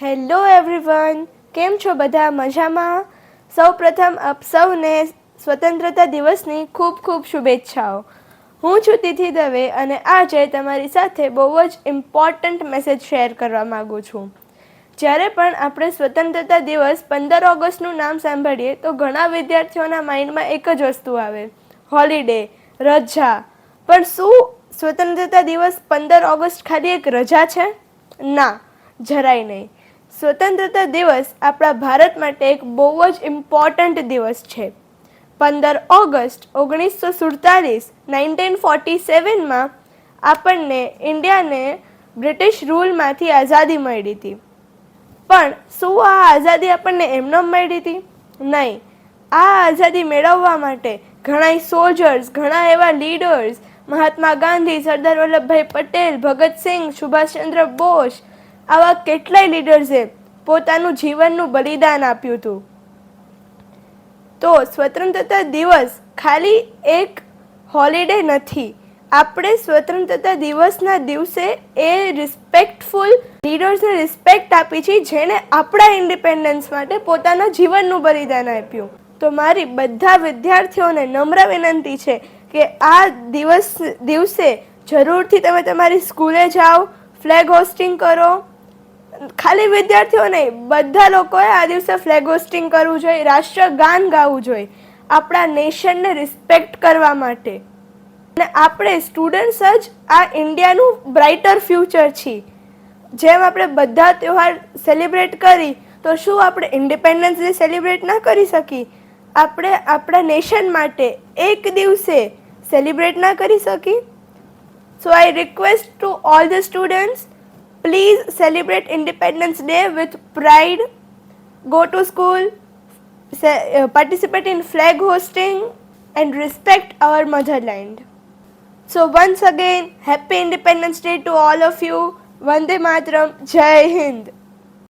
Hello everyone, કેમ છો બધા? મજામાં? સૌપ્રથમ આપ સૌને સ્વતંત્રતા દિવસની ખૂબ ખૂબ શુભેચ્છાઓ. હું છું તિથિ દવે અને આજે તમારી સાથે બહુ જ ઇમ્પોર્ટન્ટ મેસેજ શેર કરવા માગું છું. જ્યારે પણ આપણે સ્વતંત્રતા દિવસ 15 ઓગસ્ટનું નામ સાંભળીએ તો ઘણા વિદ્યાર્થીઓના માઇન્ડમાં એક જ વસ્તુ આવે, હોલિડે, રજા. પણ શું સ્વતંત્રતા દિવસ 15 ઓગસ્ટ ખાલી એક રજા છે? ના, જરાય નહીં. સ્વતંત્રતા દિવસ આપણા ભારત માટે એક બહુ જ ઇમ્પોર્ટન્ટ દિવસ છે. 15 ઓગસ્ટ 1947 1947માં આપણને ઇન્ડિયાને બ્રિટિશ રૂલમાંથી આઝાદી મળી હતી. પણ શું આ આઝાદી આપણને એમને મળી હતી? નહીં. આ આઝાદી મેળવવા માટે ઘણા સોલ્જર્સ, ઘણા એવા લીડર્સ, મહાત્મા ગાંધી, સરદાર વલ્લભભાઈ પટેલ, ભગતસિંહ, સુભાષચંદ્ર બોઝ, આવા કેટલાય લીડર્સે પોતાનું જીવનનું બલિદાન આપ્યું હતું. તો સ્વતંત્રતા દિવસ ખાલી એક હોલિડે નથી. આપણે સ્વતંત્રતા દિવસના દિવસે એ રિસ્પેક્ટફુલ લીડર્સને રિસ્પેક્ટ આપી છે જેણે આપણા ઇન્ડિપેન્ડન્સ માટે પોતાના જીવનનું બલિદાન આપ્યું. તો મારી બધા વિદ્યાર્થીઓને નમ્ર વિનંતી છે કે આ દિવસે જરૂરથી તમે તમારી સ્કૂલે જાઓ, ફ્લેગ હોસ્ટિંગ કરો. ખાલી વિદ્યાર્થીઓ નહીં, બધા લોકોએ આ દિવસે ફ્લેગ હોસ્ટિંગ કરવું જોઈએ, રાષ્ટ્રગાન ગાવું જોઈએ, આપણા નેશનને રિસ્પેક્ટ કરવા માટે. અને આપણે સ્ટુડન્ટ્સ જ આ ઇન્ડિયાનું બ્રાઇટર ફ્યુચર છીએ. જેમ આપણે બધા તહેવાર સેલિબ્રેટ કરી તો શું આપણે ઇન્ડિપેન્ડન્સ ડે સેલિબ્રેટ ના કરી શકીએ? આપણે આપણા નેશન માટે એક દિવસે સેલિબ્રેટ ના કરી શકીએ? So I request to all the students, please celebrate Independence Day with pride. Go to school, participate in flag hosting and respect our motherland. So once again, happy Independence Day to all of you. Vande Mataram. Jai Hind.